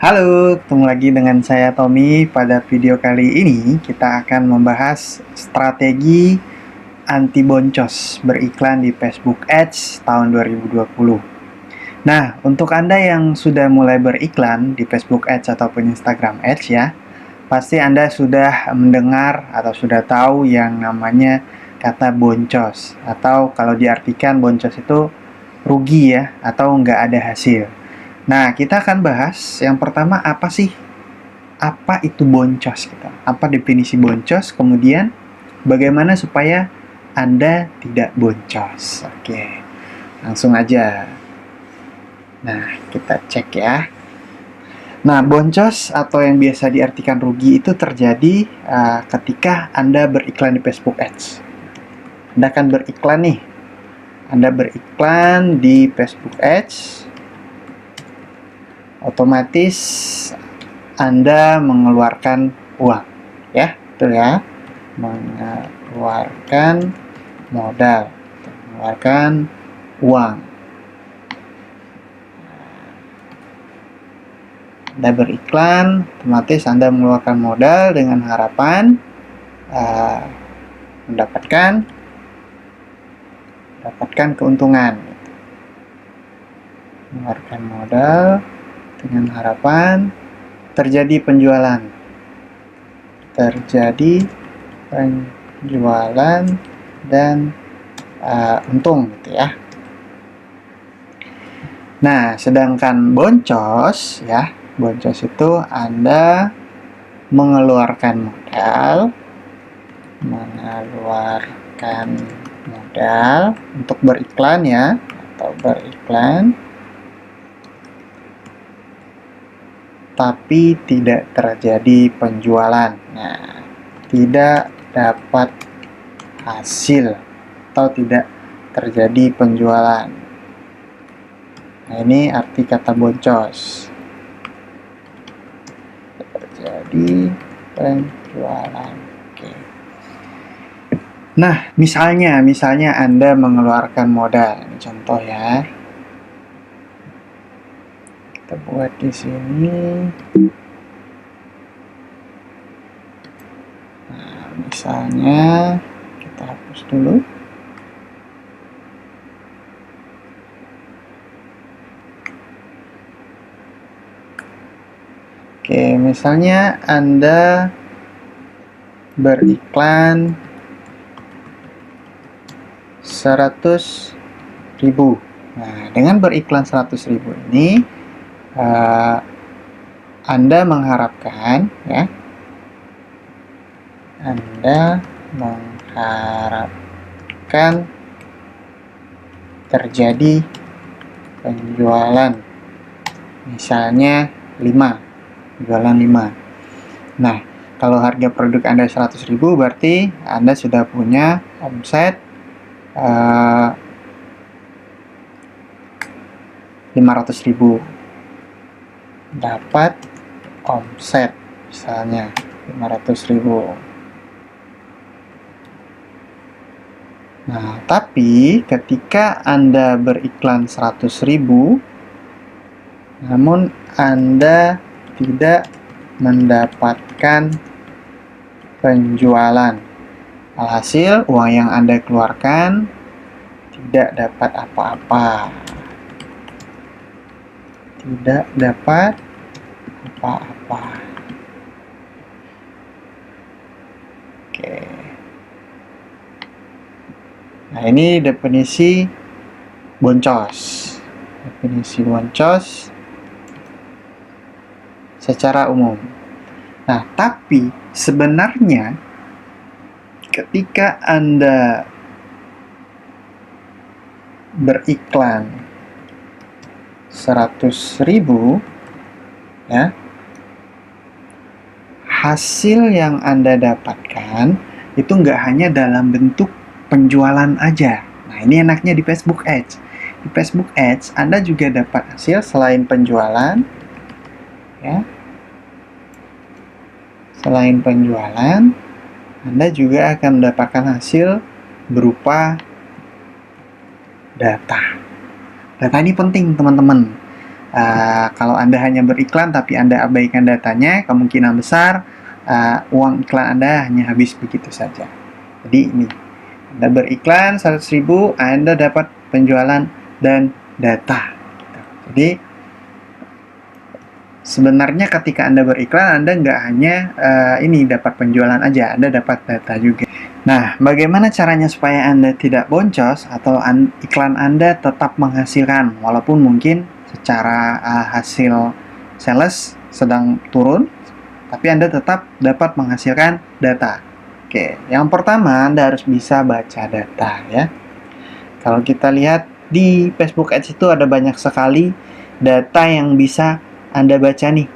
Halo, ketemu lagi dengan saya Tommy. Pada video kali ini kita akan membahas strategi anti boncos beriklan di Facebook Ads tahun 2020. Nah, untuk Anda yang sudah mulai beriklan di Facebook Ads ataupun Instagram Ads ya, pasti Anda sudah mendengar atau sudah tahu yang namanya kata boncos. Atau kalau diartikan boncos itu rugi ya, atau nggak ada hasil. Nah, kita akan bahas yang pertama apa itu boncos gitu. Apa definisi boncos, kemudian bagaimana supaya Anda tidak boncos. Oke, langsung aja. Nah, kita cek ya. Nah, boncos atau yang biasa diartikan rugi itu terjadi ketika Anda beriklan di Facebook Ads. Anda akan beriklan nih. Anda beriklan di Facebook Ads, otomatis Anda mengeluarkan uang, ya, betul ya, mengeluarkan modal, mengeluarkan uang. Anda beriklan, otomatis Anda mengeluarkan modal dengan harapan mendapatkan keuntungan. Mengeluarkan modal dengan harapan terjadi penjualan dan untung gitu ya. Nah, sedangkan boncos ya, boncos itu Anda mengeluarkan modal untuk beriklan ya, atau beriklan tapi tidak terjadi penjualan. Nah, tidak dapat hasil atau tidak terjadi penjualan. Nah, ini arti kata boncos. Terjadi penjualan. Oke. Nah, misalnya Anda mengeluarkan modal. Ini contoh ya. Kita buat di sini. Nah, misalnya kita hapus dulu. Oke, misalnya Anda beriklan 100.000. Nah, dengan beriklan 100.000 ini Anda mengharapkan ya, terjadi penjualan, misalnya 5, jualan 5. Nah, kalau harga produk Anda 100.000 berarti Anda sudah punya omset 500.000. Dapat omset misalnya 500.000. Nah, tapi ketika Anda beriklan 100.000 namun Anda tidak mendapatkan penjualan, alhasil uang yang Anda keluarkan tidak dapat apa-apa. Tidak dapat apa-apa. Oke. Nah, ini definisi boncos. Definisi boncos secara umum. Nah, tapi sebenarnya ketika Anda beriklan 100.000 ya, hasil yang Anda dapatkan itu nggak hanya dalam bentuk penjualan aja. Nah, ini enaknya di Facebook Ads. Di Facebook Ads Anda juga dapat hasil selain penjualan ya. Selain penjualan, Anda juga akan mendapatkan hasil berupa data. Data ini penting, teman-teman. Kalau Anda hanya beriklan tapi Anda abaikan datanya, kemungkinan besar uang iklan Anda hanya habis begitu saja. Jadi ini, Anda beriklan 100.000, Anda dapat penjualan dan data. Jadi sebenarnya ketika Anda beriklan, Anda nggak hanya ini dapat penjualan aja, Anda dapat data juga. Nah, bagaimana caranya supaya Anda tidak boncos atau iklan Anda tetap menghasilkan walaupun mungkin secara hasil sales sedang turun, tapi Anda tetap dapat menghasilkan data. Oke, yang pertama Anda harus bisa baca data ya. Kalau kita lihat di Facebook Ads itu ada banyak sekali data yang bisa Anda baca nih.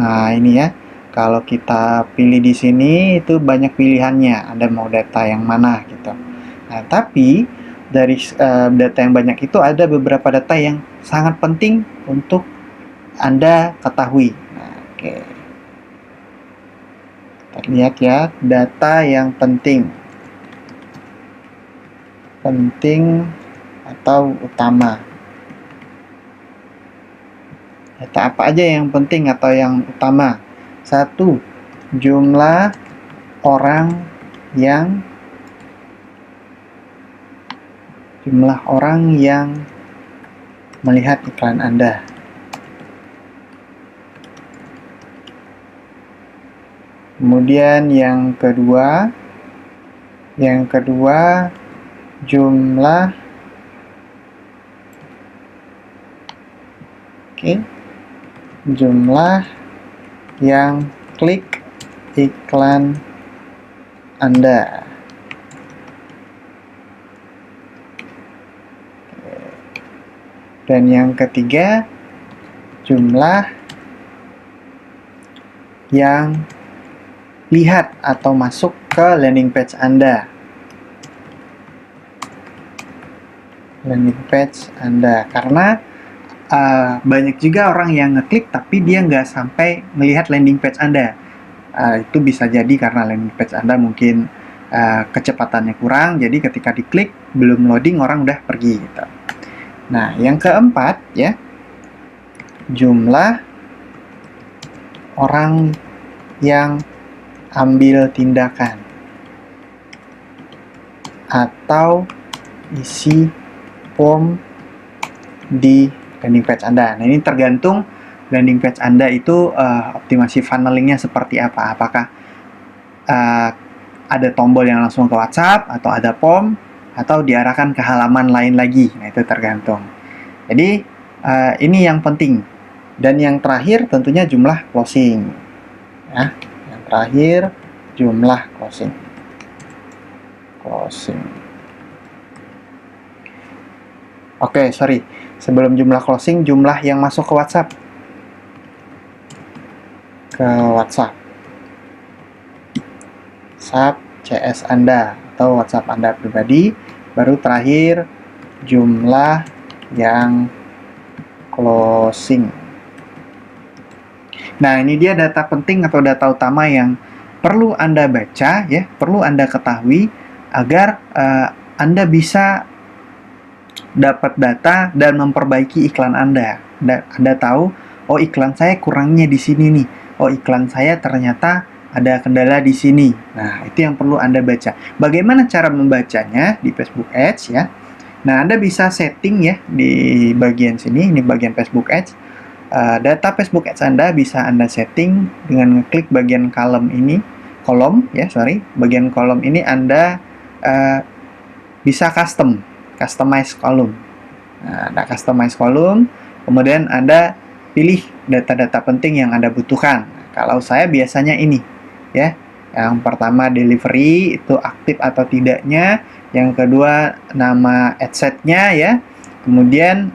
Nah, ini ya. Kalau kita pilih di sini itu banyak pilihannya. Anda mau data yang mana gitu. Nah, tapi dari data yang banyak itu ada beberapa data yang sangat penting untuk Anda ketahui. Nah, oke. Kita lihat ya, data yang penting. Penting atau utama. Data apa aja yang penting atau yang utama? 1. Jumlah orang yang melihat iklan Anda. Kemudian yang kedua jumlah jumlah yang klik iklan Anda. Dan yang ketiga, jumlah yang lihat atau masuk ke landing page Anda. Karena banyak juga orang yang ngeklik tapi dia nggak sampai melihat landing page Anda. Itu bisa jadi karena landing page Anda mungkin kecepatannya kurang, jadi ketika diklik belum loading orang udah pergi gitu. Nah, yang keempat ya, jumlah orang yang ambil tindakan atau isi form di landing page Anda. Nah, ini tergantung landing page Anda itu optimasi funnelingnya seperti apa. Apakah ada tombol yang langsung ke WhatsApp, atau ada form, atau diarahkan ke halaman lain lagi. Nah, itu tergantung. Jadi, ini yang penting. Dan yang terakhir tentunya jumlah closing. Ya, yang terakhir jumlah closing. Oke, sorry. Sebelum jumlah closing, jumlah yang masuk ke WhatsApp. WhatsApp CS Anda atau WhatsApp Anda pribadi. Baru terakhir, jumlah yang closing. Nah, ini dia data penting atau data utama yang perlu Anda baca, ya, perlu Anda ketahui agar Anda bisa dapat data dan memperbaiki iklan Anda. Anda tahu, oh iklan saya kurangnya di sini nih. Oh iklan saya ternyata ada kendala di sini. Nah, itu yang perlu Anda baca. Bagaimana cara membacanya di Facebook Ads ya? Nah, Anda bisa setting ya di bagian sini, ini bagian Facebook Ads. Data Facebook Ads Anda bisa Anda setting dengan ngeklik bagian bagian kolom ini Anda bisa customize kolom. Nah, ada customize kolom, kemudian Anda pilih data-data penting yang Anda butuhkan. Kalau saya biasanya ini, ya. Yang pertama delivery itu aktif atau tidaknya, yang kedua nama adset-nya ya. Kemudian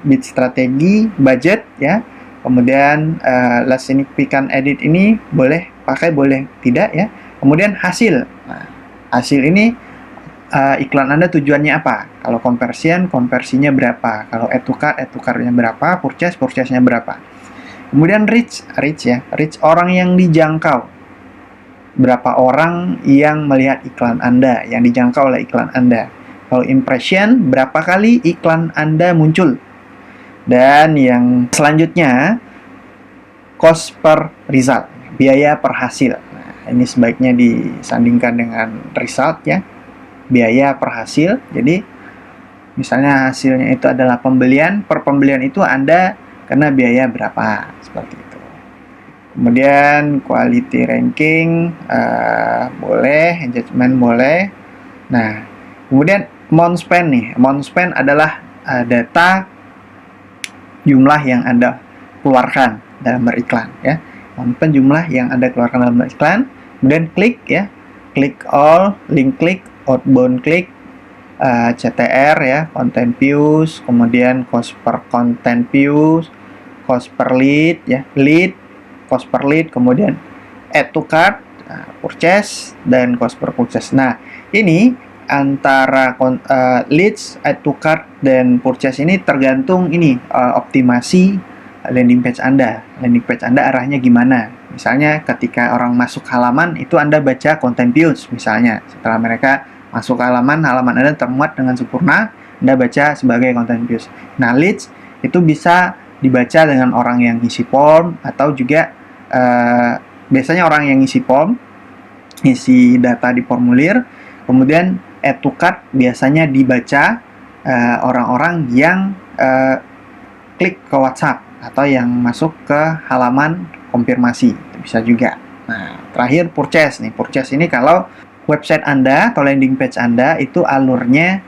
bid strategi, budget ya. Kemudian last significant edit ini boleh pakai, boleh tidak ya. Kemudian hasil. Nah, hasil ini iklan Anda tujuannya apa? Kalau konversinya berapa? Kalau add to cart-nya berapa? Purchase-nya berapa? Kemudian reach orang yang dijangkau. Berapa orang yang melihat iklan Anda, yang dijangkau oleh iklan Anda? Kalau impression, berapa kali iklan Anda muncul? Dan yang selanjutnya, cost per result, biaya per hasil. Nah, ini sebaiknya disandingkan dengan result ya, biaya per hasil. Jadi misalnya hasilnya itu adalah pembelian, per pembelian itu Anda kena biaya berapa, seperti itu. Kemudian quality ranking boleh, engagement boleh. Nah, kemudian amount spend nih. Amount spend adalah data jumlah yang Anda keluarkan dalam beriklan ya. Amount spend jumlah yang Anda keluarkan dalam beriklan. Kemudian klik ya. Klik all, link klik, outbound klik, CTR ya, content views, kemudian cost per content views, cost per lead ya, cost per lead, kemudian add to cart, purchase, dan cost per purchase. Nah, ini antara leads, add to cart, dan purchase ini tergantung ini optimasi landing page Anda. Landing page Anda arahnya gimana? Misalnya ketika orang masuk halaman, itu Anda baca content views misalnya. Setelah mereka masuk halaman Anda termuat dengan sempurna, Anda baca sebagai content views. Nah, leads itu bisa dibaca dengan orang yang ngisi form, atau juga biasanya orang yang ngisi form, ngisi data di formulir. Kemudian add to cart biasanya dibaca orang-orang yang klik ke WhatsApp atau yang masuk ke halaman konfirmasi, itu bisa juga. Nah, terakhir purchase nih. Purchase ini kalau website Anda atau landing page Anda itu alurnya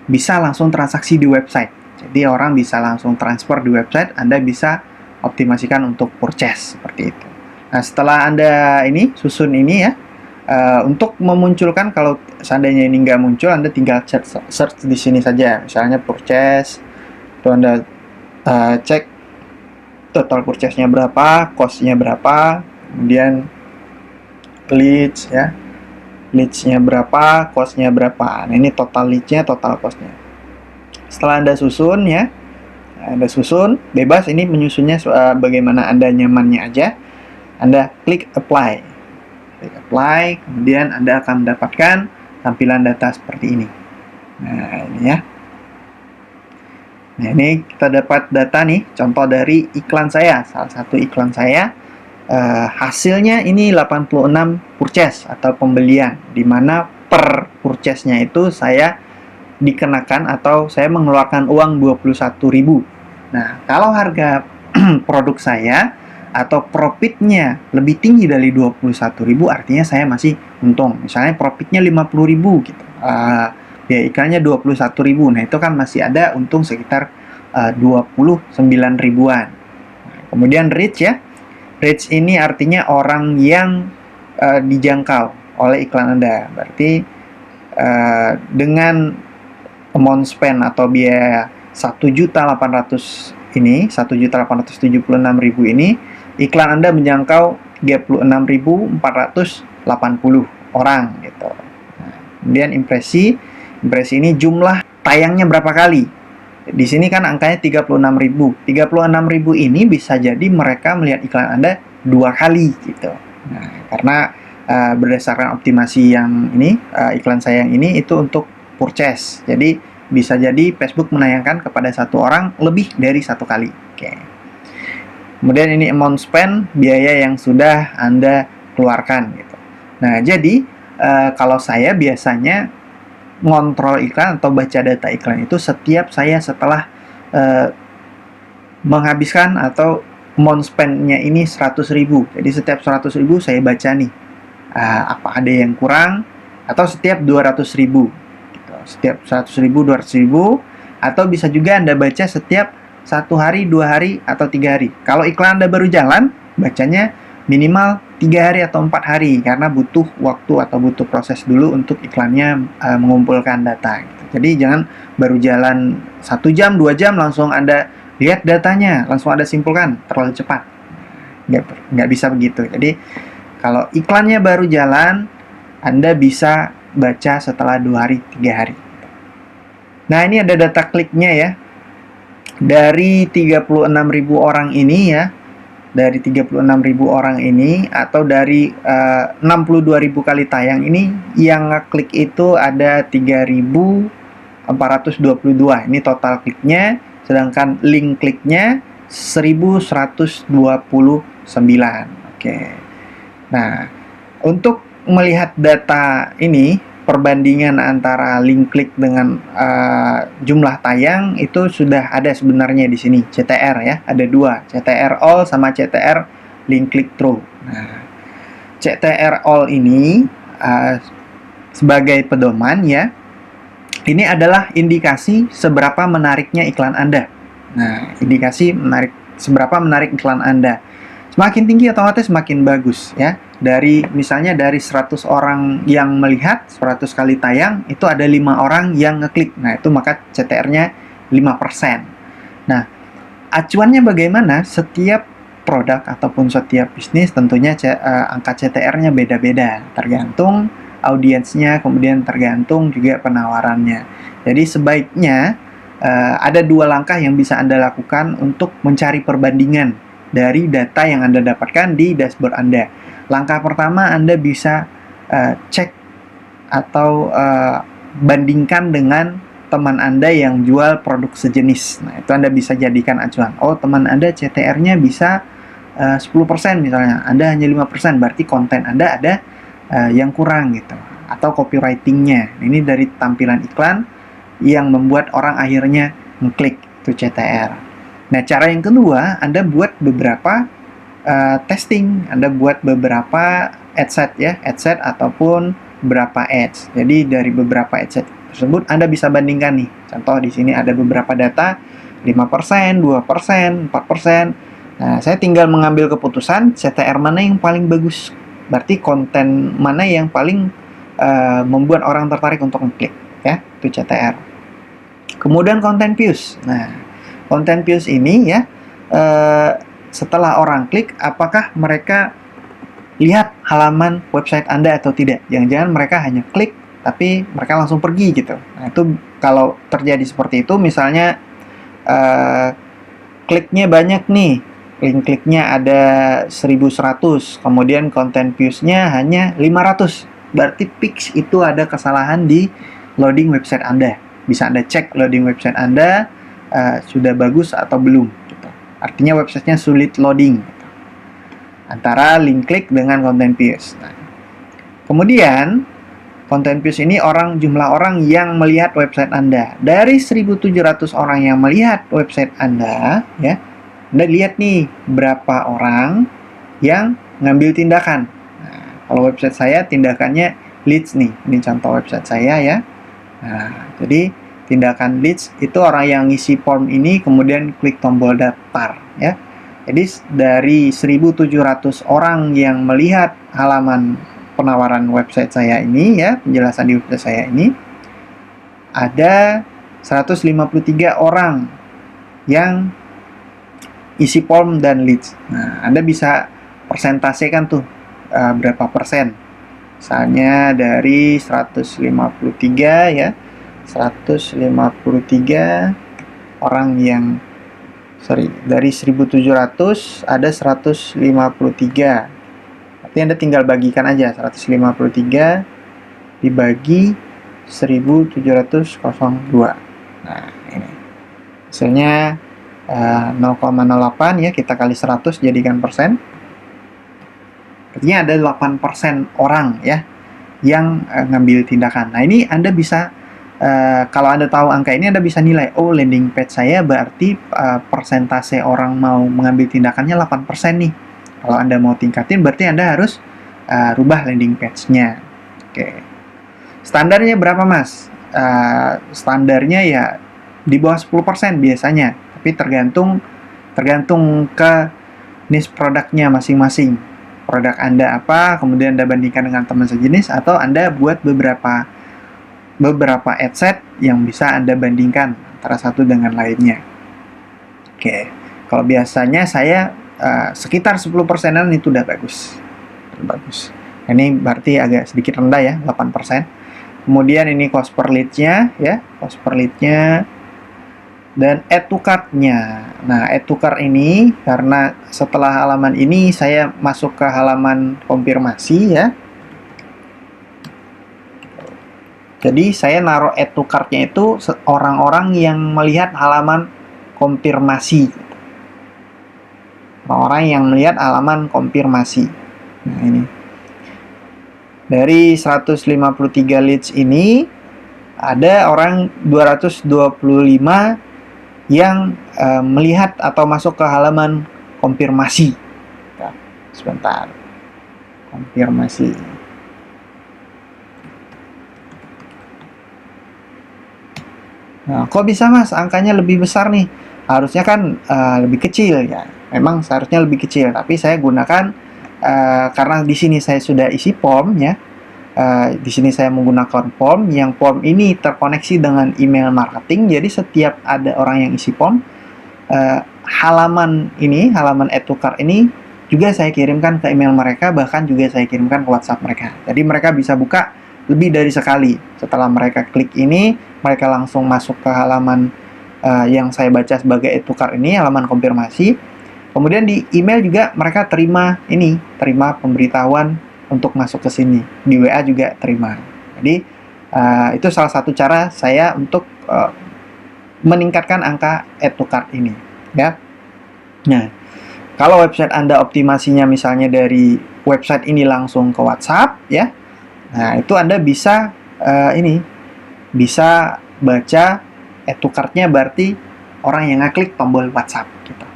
bisa langsung transaksi di website. Jadi orang bisa langsung transfer di website, Anda bisa optimasikan untuk purchase seperti itu. Nah, setelah Anda ini susun ini ya, untuk memunculkan, kalau seandainya ini nggak muncul, Anda tinggal search di sini saja. Misalnya purchase, itu Anda cek total purchase-nya berapa, cost-nya berapa, kemudian leads ya, leads-nya berapa, cost-nya berapa. Nah, ini total leads-nya, total cost-nya. Setelah Anda susun ya, Anda susun, bebas ini menyusunnya bagaimana Anda nyamannya aja. Anda klik apply. Klik apply, kemudian Anda akan mendapatkan tampilan data seperti ini. Nah, ini ya. Nah, ini kita dapat data nih, contoh dari iklan saya, salah satu iklan saya. Hasilnya ini 86 purchase atau pembelian, di mana per purchase-nya itu saya dikenakan atau saya mengeluarkan uang 21.000. Nah, kalau harga produk saya atau profitnya lebih tinggi dari 21.000, artinya saya masih untung. Misalnya profitnya 50.000 gitu. Biaya iklannya 21.000. Nah, itu kan masih ada untung sekitar 29 ribuan. Nah, kemudian reach ya. Reach ini artinya orang yang dijangkau oleh iklan Anda. Berarti dengan amount spend atau biaya 1.800 ini, 1.876.000 ini, iklan Anda menjangkau 36.480 orang gitu. Nah, kemudian impresi ini jumlah tayangnya berapa kali. Di sini kan angkanya 36.000. 36.000 ini bisa jadi mereka melihat iklan Anda 2 kali gitu. Nah, karena berdasarkan optimasi yang ini, iklan saya yang ini itu untuk purchase. Jadi bisa jadi Facebook menayangkan kepada satu orang lebih dari 1 kali. Oke. Kemudian ini amount spend, biaya yang sudah Anda keluarkan gitu. Nah, jadi kalau saya biasanya ngontrol iklan atau baca data iklan itu setiap saya setelah menghabiskan atau amount spend-nya ini 100.000. Jadi setiap 100.000 saya baca nih apa ada yang kurang, atau setiap 200.000 gitu. Setiap 100.000, 200.000, atau bisa juga Anda baca setiap 1 hari, 2 hari, atau 3 hari. Kalau iklan Anda baru jalan, bacanya minimal 3 hari atau 4 hari, karena butuh waktu atau butuh proses dulu untuk iklannya mengumpulkan data gitu. Jadi jangan baru jalan 1 jam, 2 jam langsung Anda lihat datanya, langsung Anda simpulkan, terlalu cepat. Nggak bisa begitu. Jadi kalau iklannya baru jalan, Anda bisa baca setelah 2 hari, 3 hari. Nah, ini ada data kliknya ya. Dari 36.000 orang ini ya, dari 36.000 orang ini, atau dari 62.000 kali tayang ini, yang ngeklik itu ada 3.422. Ini total kliknya. sedangkan link kliknya 1129. Oke. Nah, untuk melihat data ini, perbandingan antara link klik dengan jumlah tayang itu sudah ada sebenarnya di sini, CTR ya, ada dua, CTR all sama CTR link click through. Nah, CTR all ini sebagai pedoman ya, ini adalah indikasi seberapa menariknya iklan Anda. Nah, indikasi seberapa menarik iklan Anda. Semakin tinggi otomatis semakin bagus ya. Misalnya dari 100 orang yang melihat, 100 kali tayang, itu ada 5 orang yang ngeklik. Nah, itu maka CTR-nya 5%. Nah, acuannya bagaimana? Setiap produk ataupun setiap bisnis tentunya angka CTR-nya beda-beda, tergantung audiensnya, kemudian tergantung juga penawarannya. Jadi sebaiknya ada dua langkah yang bisa Anda lakukan untuk mencari perbandingan dari data yang Anda dapatkan di dashboard Anda. Langkah pertama, Anda bisa cek atau bandingkan dengan teman Anda yang jual produk sejenis. Nah, itu Anda bisa jadikan acuan. Oh, teman Anda CTR-nya bisa 10% misalnya, Anda hanya 5%, berarti konten Anda ada yang kurang gitu. Atau copywriting-nya. Ini dari tampilan iklan yang membuat orang akhirnya ngeklik, itu CTR. Nah, cara yang kedua, Anda buat beberapa testing. Anda buat beberapa adset ya, adset ataupun beberapa ads. Jadi dari beberapa adset tersebut Anda bisa bandingkan nih. Contoh di sini ada beberapa data 5%, 2%, 4%. Nah, saya tinggal mengambil keputusan CTR mana yang paling bagus. Berarti konten mana yang paling membuat orang tertarik untuk ngeklik ya, itu CTR. Kemudian konten views. Nah, konten views ini ya setelah orang klik, apakah mereka lihat halaman website Anda atau tidak? Jangan-jangan mereka hanya klik, tapi mereka langsung pergi gitu. Nah, itu kalau terjadi seperti itu, misalnya kliknya banyak nih, link kliknya ada 1100, kemudian konten views-nya hanya 500. Berarti fix itu ada kesalahan di loading website Anda. Bisa Anda cek loading website Anda sudah bagus atau belum. Gitu. Artinya websitenya sulit loading. Gitu. Antara link klik dengan konten views. Nah, kemudian konten views ini jumlah orang yang melihat website Anda. Dari 1.700 orang yang melihat website Anda, ya, Anda lihat nih berapa orang yang ngambil tindakan. Nah, kalau website saya tindakannya leads nih. Ini contoh website saya ya. Nah, jadi tindakan leads itu orang yang ngisi form ini kemudian klik tombol daftar ya. Jadi dari 1.700 orang yang melihat halaman penawaran website saya ini ya, penjelasan di website saya ini, ada 153 orang yang isi form dan leads. Nah, Anda bisa persentasekan tuh berapa persen. Misalnya dari 153 ya, 153 orang yang dari 1.700 ada 153. Berarti Anda tinggal bagikan aja 153 dibagi 1.702. Nah, ini hasilnya 0,08 ya, kita kali 100 jadikan persen. Artinya ada 8% orang ya yang ngambil tindakan. Nah, ini Anda bisa kalau Anda tahu angka ini, Anda bisa nilai, oh landing page saya berarti persentase orang mau mengambil tindakannya 8% nih. Kalau Anda mau tingkatin, berarti Anda harus rubah landing page-nya. Oke. Standarnya berapa, Mas? Standarnya ya di bawah 10% biasanya. Tapi tergantung ke niche produknya masing-masing. Produk Anda apa, kemudian Anda bandingkan dengan teman sejenis, atau Anda buat beberapa adset yang bisa Anda bandingkan antara satu dengan lainnya. Oke, kalau biasanya saya sekitar 10%-an itu udah bagus. Ini berarti agak sedikit rendah ya, 8%. Kemudian ini cost per lead-nya ya, cost per lead-nya. Dan add to cart-nya. Nah, add to cart ini karena setelah halaman ini saya masuk ke halaman konfirmasi ya. Jadi saya naruh add to cart-nya itu orang-orang yang melihat halaman konfirmasi. Orang yang melihat halaman konfirmasi. Nah, ini. Dari 153 leads ini, ada orang 225 yang melihat atau masuk ke halaman konfirmasi. Nah, sebentar. Konfirmasi. Nah, kok bisa Mas angkanya lebih besar nih? Harusnya kan lebih kecil ya. Memang seharusnya lebih kecil, tapi saya gunakan karena di sini saya sudah isi form ya. Di sini saya menggunakan form, yang form ini terkoneksi dengan email marketing. Jadi setiap ada orang yang isi form, halaman add to cart ini juga saya kirimkan ke email mereka, bahkan juga saya kirimkan ke WhatsApp mereka. Jadi mereka bisa buka lebih dari sekali. Setelah mereka klik ini, mereka langsung masuk ke halaman yang saya baca sebagai add to cart ini, halaman konfirmasi. Kemudian di email juga mereka terima pemberitahuan untuk masuk ke sini. Di WA juga terima. Jadi itu salah satu cara saya untuk meningkatkan angka add to cart ini, ya. Nah, kalau website Anda optimasinya misalnya dari website ini langsung ke WhatsApp, ya. Nah, itu Anda bisa bisa baca add to cart-nya, berarti orang yang ngeklik tombol WhatsApp gitu.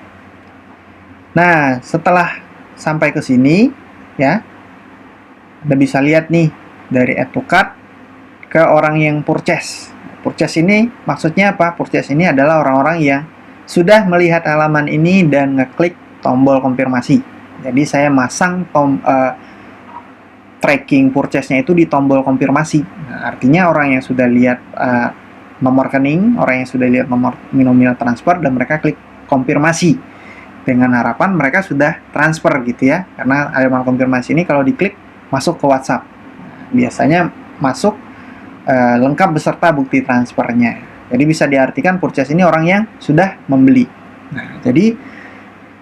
Nah, setelah sampai ke sini, ya, Anda bisa lihat nih dari add to cart ke orang yang purchase. Purchase ini maksudnya apa? Purchase ini adalah orang-orang yang sudah melihat halaman ini dan ngeklik tombol konfirmasi. Jadi saya masang tracking purchase-nya itu di tombol konfirmasi. Nah, artinya orang yang sudah lihat nomor rekening, orang yang sudah lihat nomor nominal transfer, dan mereka klik konfirmasi. Dengan harapan mereka sudah transfer gitu ya. Karena halaman konfirmasi ini kalau diklik masuk ke WhatsApp. Biasanya masuk lengkap beserta bukti transfernya. Jadi bisa diartikan purchase ini orang yang sudah membeli. Nah, jadi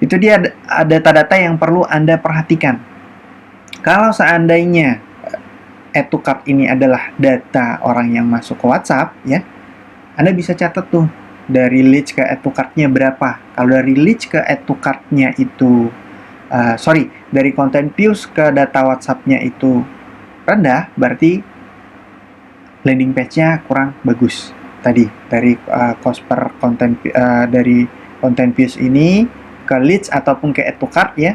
itu dia ada data-data yang perlu Anda perhatikan. Kalau seandainya add to cart ini adalah data orang yang masuk ke WhatsApp, ya, Anda bisa catat tuh dari leads ke add to cart-nya berapa. Kalau dari leads ke add to cart-nya itu dari content views ke data WhatsApp-nya itu rendah, berarti landing page-nya kurang bagus. Tadi dari cost per content dari content views ini ke leads ataupun ke add to cart, ya.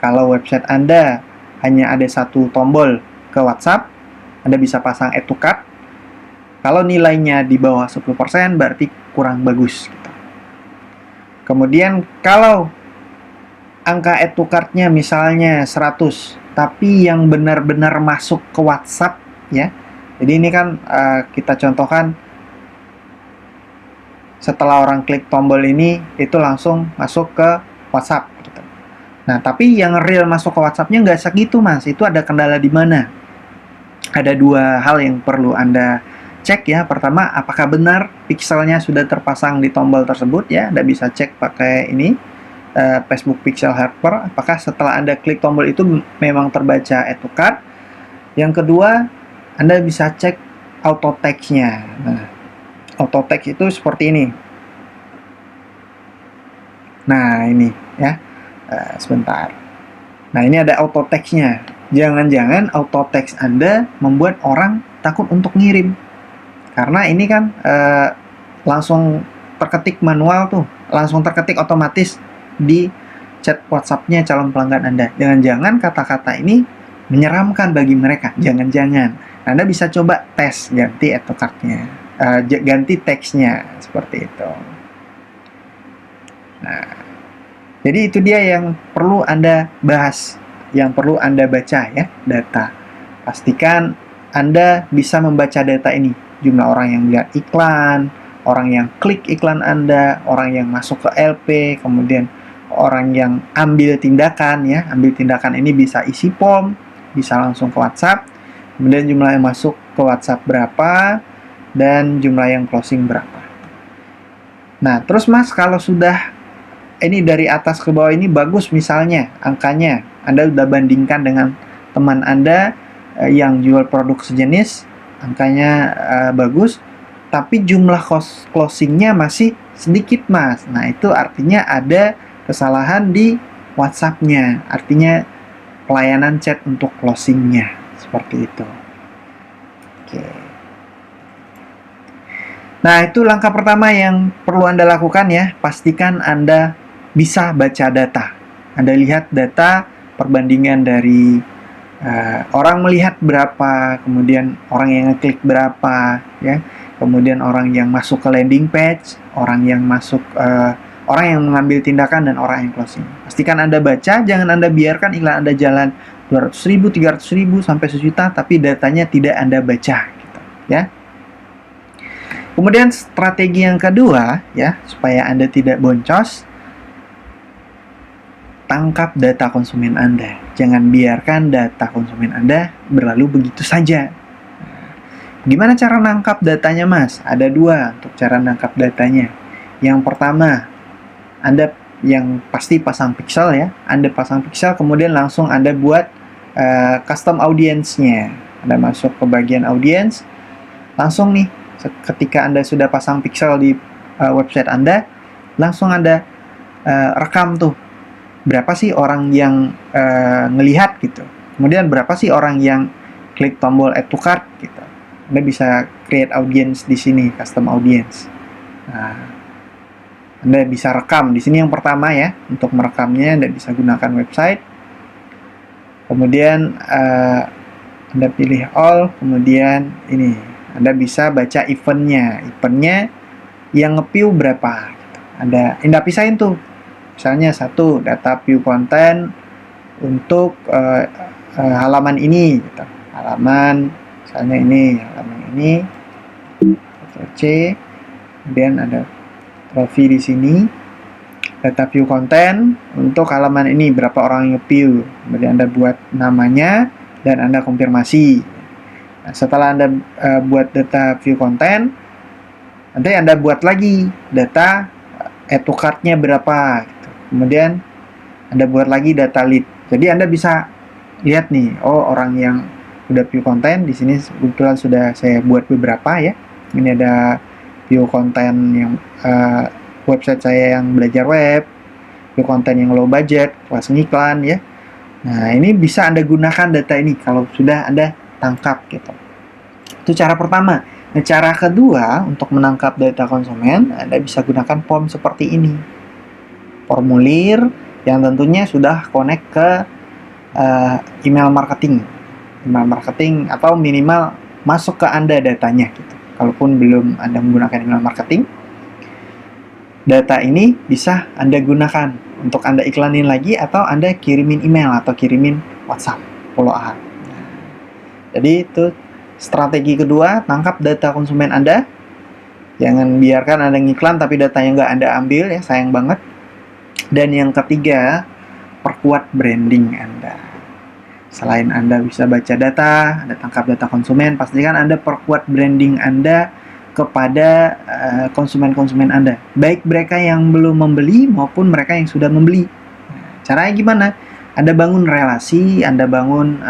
Kalau website Anda hanya ada satu tombol ke WhatsApp, Anda bisa pasang add to cart. Kalau nilainya di bawah 10%, berarti kurang bagus. Kemudian kalau angka add to cart-nya misalnya 100, tapi yang benar-benar masuk ke WhatsApp, ya. Jadi ini kan kita contohkan setelah orang klik tombol ini, itu langsung masuk ke WhatsApp. Gitu. Nah, tapi yang real masuk ke WhatsApp-nya nggak segitu, Mas. Itu ada kendala di mana? Ada dua hal yang perlu Anda cek, ya. Pertama, apakah benar pixelnya sudah terpasang di tombol tersebut, ya. Anda bisa cek pakai ini Facebook Pixel Helper, apakah setelah Anda klik tombol itu memang terbaca add to cart. Yang kedua, Anda bisa cek auto text-nya. Nah, auto text itu seperti ini. Nah, ini ya. Sebentar. Nah, ini ada auto text-nya. Jangan-jangan auto text Anda membuat orang takut untuk ngirim. Karena ini kan langsung terketik manual tuh, langsung terketik otomatis di chat WhatsApp-nya calon pelanggan Anda. Jangan-jangan kata-kata ini menyeramkan bagi mereka. Jangan-jangan. Anda bisa coba tes ganti add to cart-nya, ganti teksnya seperti itu. Nah, jadi itu dia yang perlu Anda bahas, yang perlu Anda baca, ya, data. Pastikan Anda bisa membaca data ini. Jumlah orang yang melihat iklan, orang yang klik iklan Anda, orang yang masuk ke LP, kemudian orang yang ambil tindakan, ya. Ambil tindakan ini bisa isi form, bisa langsung ke WhatsApp, kemudian jumlah yang masuk ke WhatsApp berapa, dan jumlah yang closing berapa. Nah, terus Mas, kalau sudah ini dari atas ke bawah ini bagus misalnya angkanya, Anda sudah bandingkan dengan teman Anda yang jual produk sejenis, angkanya bagus, tapi jumlah closingnya masih sedikit mas. Nah itu artinya ada kesalahan di WhatsApp-nya, artinya pelayanan chat untuk closing-nya, seperti itu. Oke. Nah, itu langkah pertama yang perlu Anda lakukan ya. Pastikan Anda bisa baca data. Anda lihat data perbandingan dari orang melihat berapa, kemudian orang yang ngeklik berapa, ya. Kemudian orang yang masuk ke landing page, orang yang masuk, orang yang mengambil tindakan, dan orang yang closing. Pastikan Anda baca, jangan Anda biarkan iklan Anda jalan 200.000, 300.000, sampai 1 juta, tapi datanya tidak Anda baca, gitu, ya. Kemudian strategi yang kedua, ya, supaya Anda tidak boncos, tangkap data konsumen Anda. Jangan biarkan data konsumen Anda berlalu begitu saja. Gimana cara nangkap datanya, Mas? Ada 2 untuk cara nangkap datanya. Yang pertama, Anda yang pasti pasang pixel ya. Anda pasang pixel, kemudian langsung Anda buat custom audience-nya. Anda masuk ke bagian audience, langsung nih, ketika Anda sudah pasang pixel di website Anda, langsung Anda rekam tuh, berapa sih orang yang ngelihat gitu. Kemudian berapa sih orang yang klik tombol add to cart gitu. Anda bisa create audience di sini, custom audience. Nah, Anda bisa rekam di sini yang pertama ya. Untuk merekamnya Anda bisa gunakan website. Kemudian Anda pilih all, kemudian ini Anda bisa baca eventnya yang nge-view berapa. Anda pisahin tuh. Misalnya 1, data view konten untuk halaman ini. Gitu. Halaman, misalnya halaman ini. C. Kemudian ada trofi di sini. Data view konten untuk halaman ini, berapa orang yang nge-view. Kemudian Anda buat namanya dan Anda konfirmasi. Nah, setelah Anda buat data view konten, nanti Anda buat lagi data add to cart-nya berapa. Gitu. Kemudian Anda buat lagi data lead. Jadi Anda bisa lihat nih, oh orang yang udah view konten di sini kebetulan sudah saya buat beberapa ya. Ini ada view konten yang website saya yang belajar web, view konten yang low budget, kelas ngiklan ya. Nah ini bisa Anda gunakan data ini kalau sudah Anda tangkap gitu. Itu cara pertama. Nah, cara kedua untuk menangkap data konsumen, Anda bisa gunakan form seperti ini. Formulir yang tentunya sudah connect ke email marketing. Email marketing atau minimal masuk ke Anda datanya gitu. Kalaupun belum Anda menggunakan email marketing, data ini bisa Anda gunakan untuk Anda iklanin lagi atau Anda kirimin email atau kirimin WhatsApp follow up. Jadi itu strategi kedua, tangkap data konsumen Anda. Jangan biarkan Anda ngiklan tapi datanya nggak Anda ambil ya, sayang banget. Dan yang ketiga, perkuat branding Anda. Selain Anda bisa baca data, Anda tangkap data konsumen, pastikan Anda perkuat branding Anda kepada konsumen-konsumen Anda. Baik mereka yang belum membeli maupun mereka yang sudah membeli. Caranya gimana? Anda bangun relasi, Anda bangun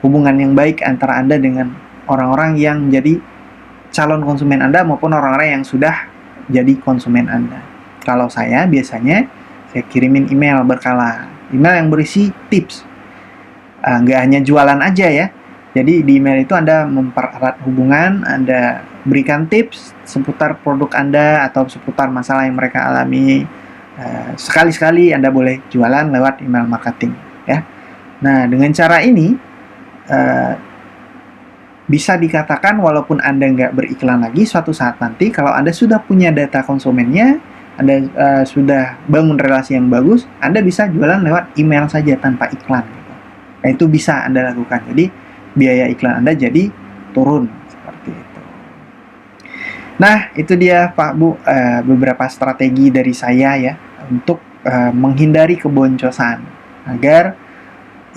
hubungan yang baik antara Anda dengan orang-orang yang jadi calon konsumen Anda maupun orang-orang yang sudah jadi konsumen Anda. Kalau biasanya saya kirimin email berkala. Email yang berisi tips. Nggak hanya jualan aja ya. Jadi di email itu Anda mempererat hubungan, Anda berikan tips seputar produk Anda atau seputar masalah yang mereka alami. Sekali-sekali Anda boleh jualan lewat email marketing ya. Nah, dengan cara ini bisa dikatakan walaupun Anda nggak beriklan lagi, suatu saat nanti kalau Anda sudah punya data konsumennya, Anda sudah bangun relasi yang bagus, Anda bisa jualan lewat email saja tanpa iklan gitu. Nah, itu bisa Anda lakukan. Jadi biaya iklan Anda jadi turun seperti itu. Nah, itu dia Pak Bu, beberapa strategi dari saya ya untuk menghindari keboncosan agar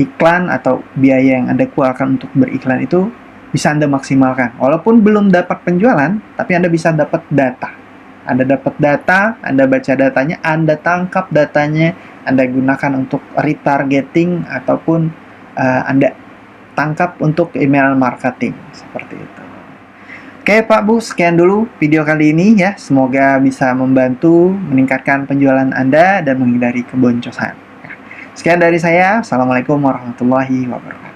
iklan atau biaya yang Anda keluarkan untuk beriklan itu bisa Anda maksimalkan. Walaupun belum dapat penjualan, tapi Anda bisa dapat data. Anda dapat data, Anda baca datanya, Anda tangkap datanya, Anda gunakan untuk retargeting ataupun Anda tangkap untuk email marketing seperti itu. Oke Pak Bu, sekian dulu video kali ini ya. Semoga bisa membantu meningkatkan penjualan Anda dan menghindari keboncosan. Sekian dari saya. Assalamualaikum warahmatullahi wabarakatuh.